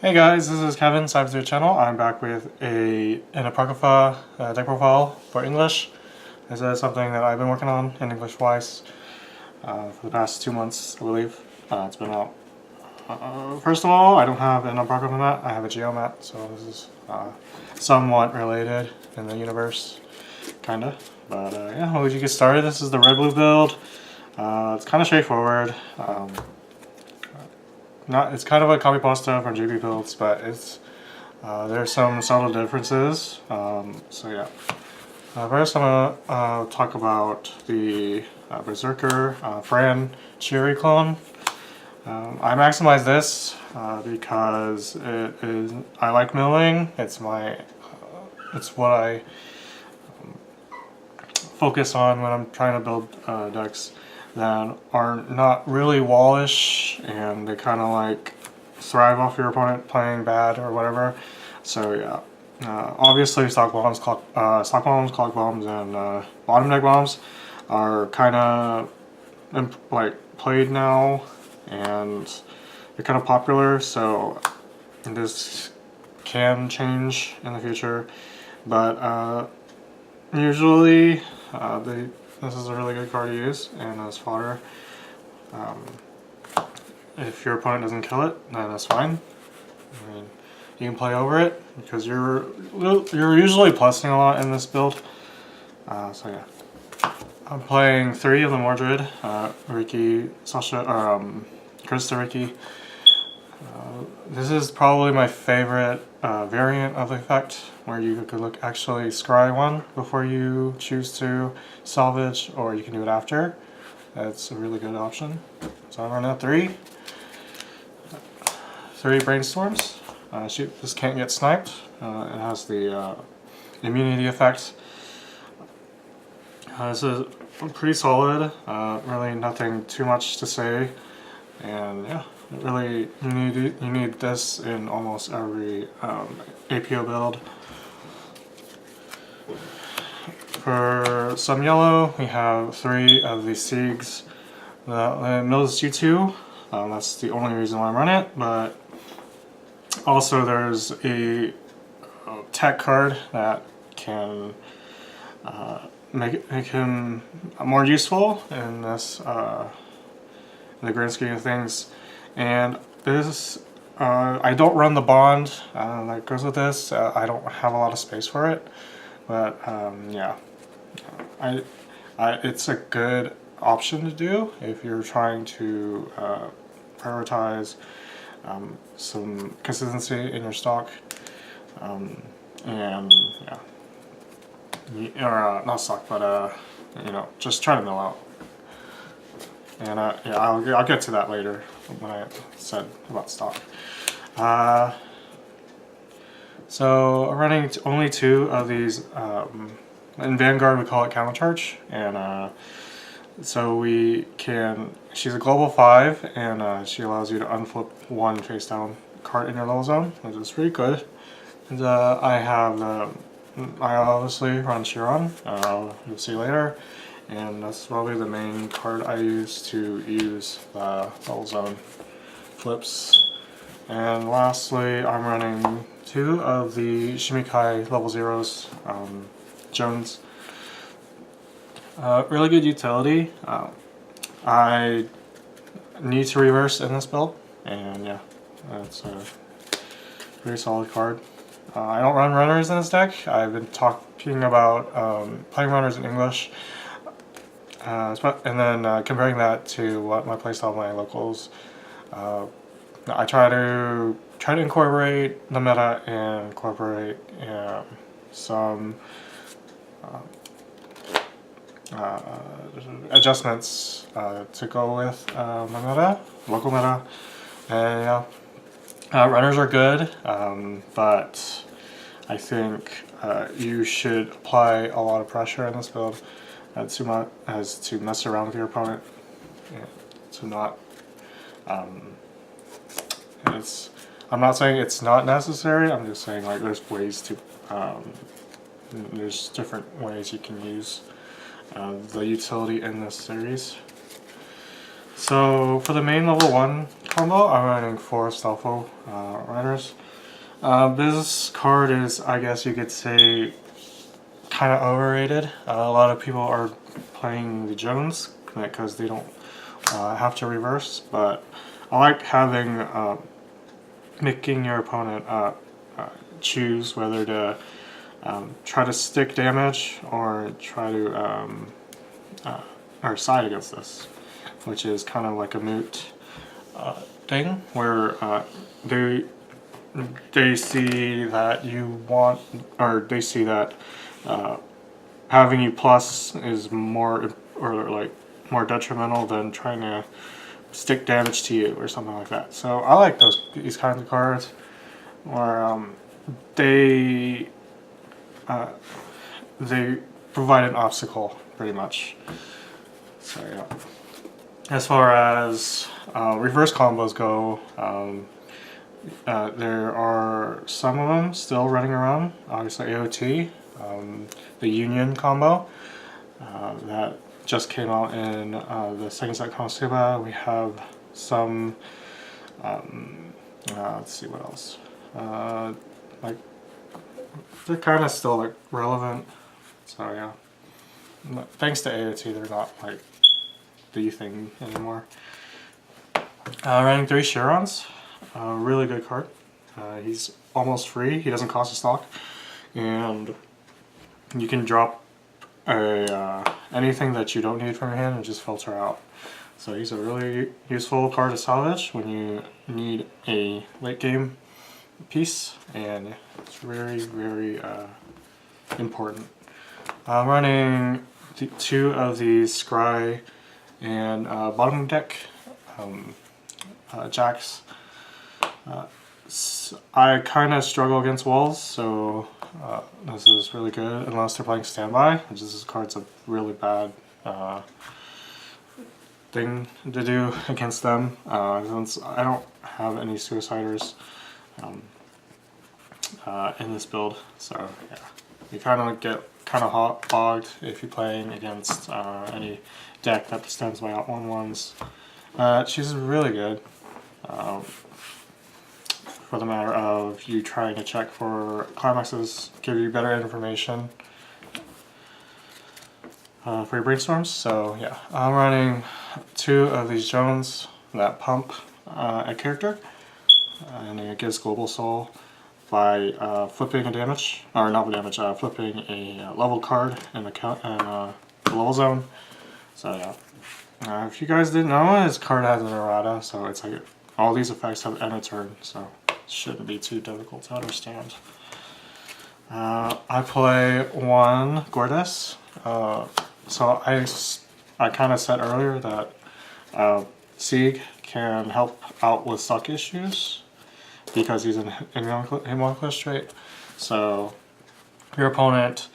Hey guys, this is Kevin, subscribe to the channel. I'm back with an Apocrypha deck profile for English. This is something that I've been working on in English Weiss for the past 2 months, I believe. It's been out. First of all, I don't have an Apocrypha mat, I have a Geo mat, so this is somewhat related in the universe, kinda. But yeah, we'll get started. This is the red-blue build. It's kind of straightforward. It's kind of a copy pasta from JB builds, but it's there's some subtle differences. So yeah. First, I'm gonna talk about the Berserker Fran Cheery clone. I maximize this because I like milling. It's what I focus on when I'm trying to build decks that are not really wallish and they kind of like thrive off your opponent playing bad or whatever. So yeah, obviously stock bombs, clock bombs, and bottom deck bombs are kind of like played now, and they're kind of popular. So this can change in the future, but usually this is a really good card to use, and as fodder. If your opponent doesn't kill it, then that's fine. I mean, you can play over it because you're usually plussing a lot in this build. So yeah, I'm playing 3 of the Mordred, Riki, Sasha, or Krista Riki. This is probably my favorite variant of the effect, where you could actually scry one before you choose to salvage, or you can do it after. That's a really good option. So I'm running at 3 brainstorms. This can't get sniped. It has the immunity effect. This is pretty solid. Really nothing too much to say, and yeah. Really, you need this in almost every APO build. For some yellow, we have 3 of the Siegs. The Mills G2, that's the only reason why I run it, but also there's a tech card that can make him more useful in this in the grand scheme of things. And this, I don't run the bond that goes with this. I don't have a lot of space for it, but yeah, it's a good option to do if you're trying to prioritize some consistency in your stock, and yeah, or not stock, but you know, just try to mill out. And yeah, I'll get to that later when I said about stock. So I'm running only 2 of these. In Vanguard we call it counter charge, and so we can. She's a global 5, and she allows you to unflip 1 face down card in your level zone, which is pretty good. And I obviously run Chiron. You'll see later. And that's probably the main card I use to use the level zone flips. And lastly, I'm running 2 of the Shimikai level 0s, Jones. Really good utility. I need to reverse in this build, and yeah, that's a pretty solid card. I don't run runners in this deck. I've been talking about playing runners in English. And then comparing that to what my playstyle, my locals, I try to incorporate the meta and incorporate some adjustments to go with my meta, local meta, and yeah, runners are good, but I think you should apply a lot of pressure in this build. Too much as to mess around with your opponent, to not. I'm not saying it's not necessary. I'm just saying like there's ways to. There's different ways you can use the utility in this series. So for the main level 1 combo, I'm running 4 Stealthful Riders. This card is, I guess you could say, kind of overrated. A lot of people are playing the Jones because they don't have to reverse, but I like having making your opponent choose whether to try to stick damage or try to or side against this, which is kind of like a moot thing where they see that you want, or they see that having you plus is more, or like more detrimental than trying to stick damage to you or something like that. So I like these kinds of cards where they provide an obstacle pretty much. So yeah. As far as reverse combos go, there are some of them still running around. Obviously AOT, the Union combo that just came out in the second set Konosuba. We have some, let's see what else. Like, they're kind of still like relevant. So yeah, thanks to AOT, they're not like the thing anymore. Running 3 Chirons, really good card. He's almost free. He doesn't cost a stock, and you can drop anything that you don't need from your hand and just filter out. So he's a really useful card to salvage when you need a late game piece, and it's very, very important. I'm running 2 of these Scry and bottom deck jacks. I kind of struggle against walls, so this is really good unless they're playing standby, which this card's a really bad thing to do against them, since I don't have any suiciders in this build. So yeah, you kind of get kind of hot bogged if you're playing against any deck that stands by out 1/1s. She's really good for the matter of you trying to check for climaxes, give you better information for your brainstorms. So yeah, I'm running 2 of these Jones that pump a character, and it gives Global Soul by flipping a damage, or not damage, flipping a level card in the level zone. So yeah, if you guys didn't know, this card has an errata, so it's like all these effects have end of turn, so it shouldn't be too difficult to understand. I play 1 Gordes. So I kind of said earlier that Sieg can help out with stock issues because he's in homunculus trait. So your opponent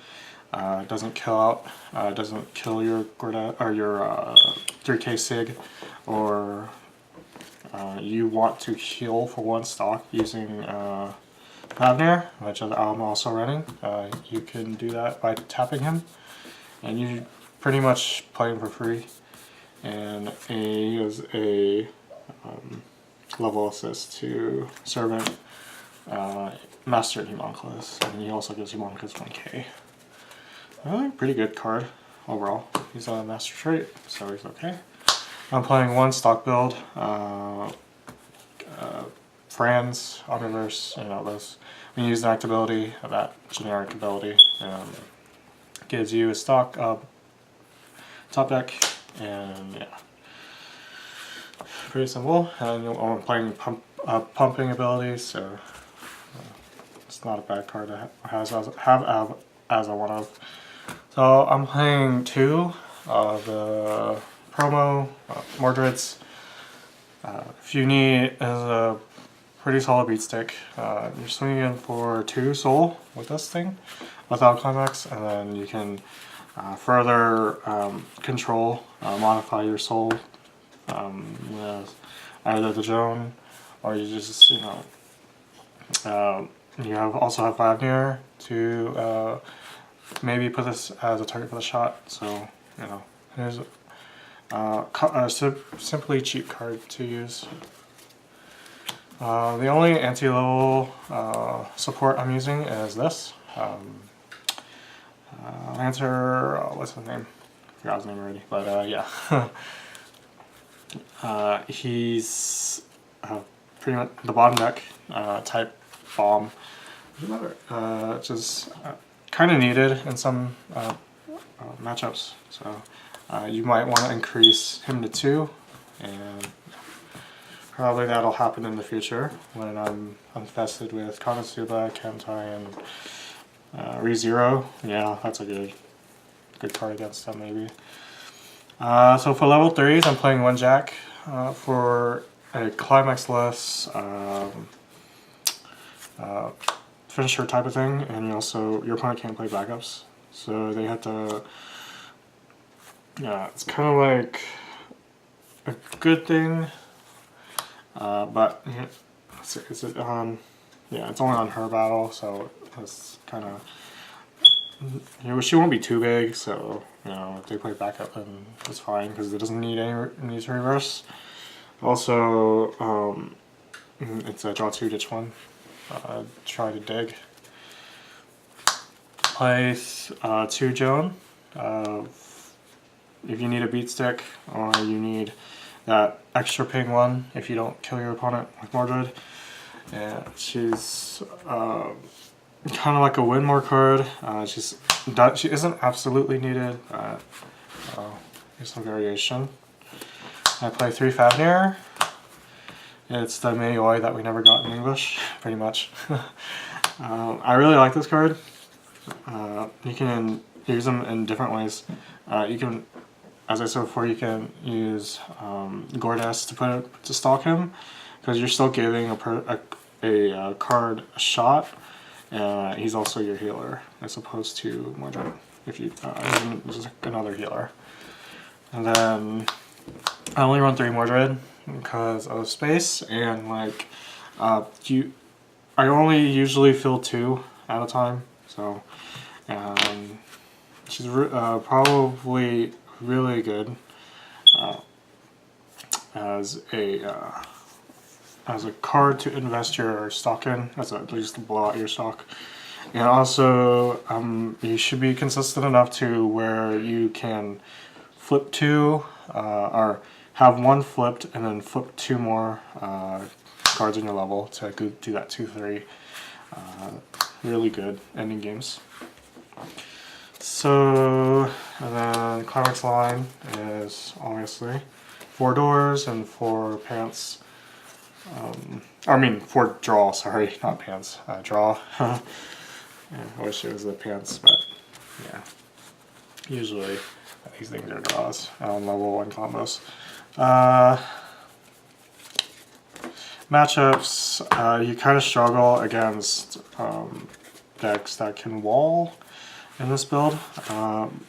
doesn't kill your Gordet or your 3K Sig, or you want to heal for 1 stock using Pavnir, which I'm also running. You can do that by tapping him, and you pretty much play him for free. And he is a level assist to Servant, Master Homunculus, and he also gives Homunculus 1k. Pretty good card overall. He's a Master trait, so he's okay. I'm playing 1 stock build. Franz, Omniverse, you know, those. When you use an act ability, that generic ability, gives you a stock top deck, and yeah, pretty simple. And I'm playing pumping abilities, so it's not a bad card to have as a one-of. So I'm playing 2 of the promo Mordred's. If you need is a pretty solid beat stick, you're swinging in for 2 soul with this thing without climax, and then you can further control, modify your soul with either the Joan, or you just, you know, you also have Pavnir to maybe put this as a target for the shot. So, you know, here's a simply cheap card to use. The only anti-level support I'm using is this. Lancer, what's his name? I forgot his name already, but yeah. He's pretty much the bottom deck type bomb, which is kind of needed in some matchups. So you might want to increase him to 2, and probably that'll happen in the future when I'm infested with Konosuba, Kentai, and ReZero. Yeah, that's a good card against them maybe. So for level 3s, I'm playing 1 Jack for a climax-less finisher type of thing, and your opponent can't play backups, so they have to. Yeah, it's kind of like a good thing, but it's on. Yeah, it's only on her battle, so it's kind of. She won't be too big, so if they play backup, then it's fine because it doesn't need to reverse. Also, it's a draw 2, ditch 1. Try to dig. Place 2 Joan. If you need a beat stick, or you need that extra ping 1 if you don't kill your opponent with Mordred. Yeah, she's kind of like a win more card. She isn't absolutely needed, but here's some variation. I play 3 Fafnir. It's the RBY that we never got in English, pretty much. I really like this card. You can use them in different ways. You can, as I said before, you can use Gordas to stalk him, because you're still giving a card a shot. He's also your healer, as opposed to Mordred, if you just another healer. And then I only run 3 Mordred because of space, and like I only usually fill 2 at a time, so she's probably really good as a card to invest your stock in, just to blow out your stock. And also, you should be consistent enough to where you can flip 2, or have 1 flipped and then flip 2 more cards in your level to do that 2-3. Really good ending games. So, and then climax line is obviously 4 doors and 4 pants. 4 draw, sorry, not pants, draw. Yeah, I wish it was the pants, but yeah. Usually these things are draws on level 1 combos. Matchups, you kind of struggle against decks that can wall in this build,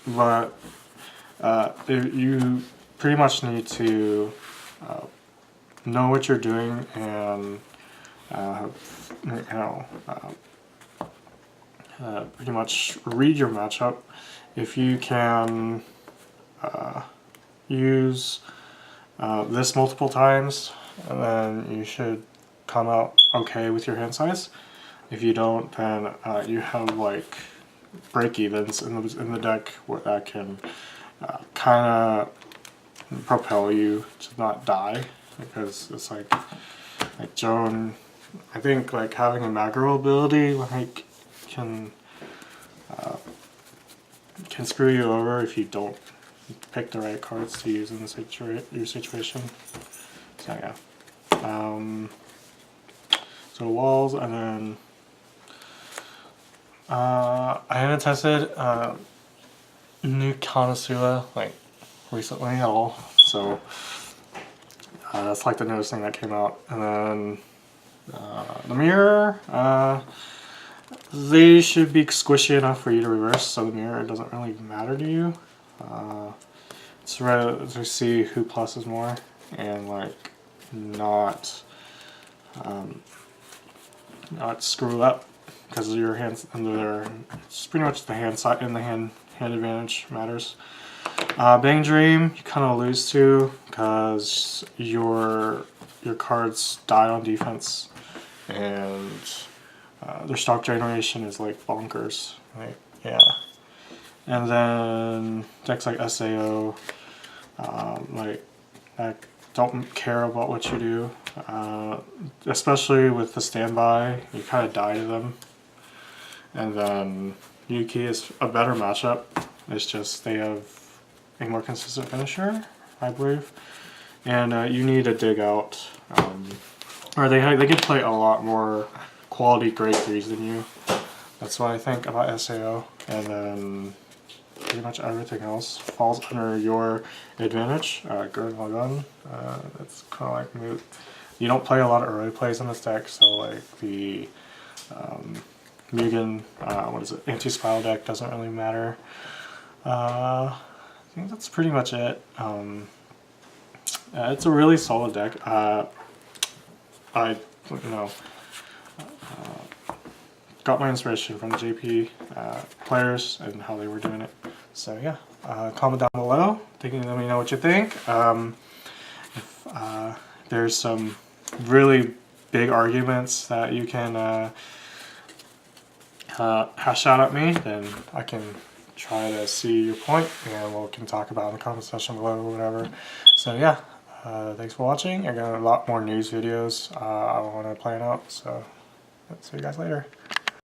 but you pretty much need to know what you're doing and pretty much read your matchup. If you can use this multiple times, then you should come out okay with your hand size. If you don't, then you have like break evens in the deck where that can kind of propel you to not die, because it's like Joan, I think like having a macro ability like can screw you over if you don't pick the right cards to use in your situation. So yeah. So walls, and then I haven't tested new Konosuba like recently at all, so that's like the newest thing that came out. And then the mirror, they should be squishy enough for you to reverse, so the mirror doesn't really matter to you. It's rather to see who pluses more, and like not screw up because your hands under there. It's pretty much the hand side and the hand advantage matters. Bang Dream, you kind of lose to because your cards die on defense, and their stock generation is like bonkers. Like, yeah. And then decks like SAO, like I don't care about what you do, especially with the standby. You kind of die to them. And then Yuki is a better matchup. It's just they have a more consistent finisher, I believe. And you need to dig out, or they could play a lot more quality grade 3s than you. That's what I think about SAO. And then pretty much everything else falls under your advantage. Good, well done. That's kind of like moot. You don't play a lot of early plays in this deck, so like the Mugen, what is it, anti-spiral deck doesn't really matter. I think that's pretty much it. It's a really solid deck. I got my inspiration from the JP players and how they were doing it. So yeah, comment down below. Let me know what you think. If there's some really big arguments that you can hash out at me, then I can try to see your point, and we can talk about it in the comment section below or whatever. So yeah, thanks for watching. I got a lot more news videos I want to plan out, so see you guys later.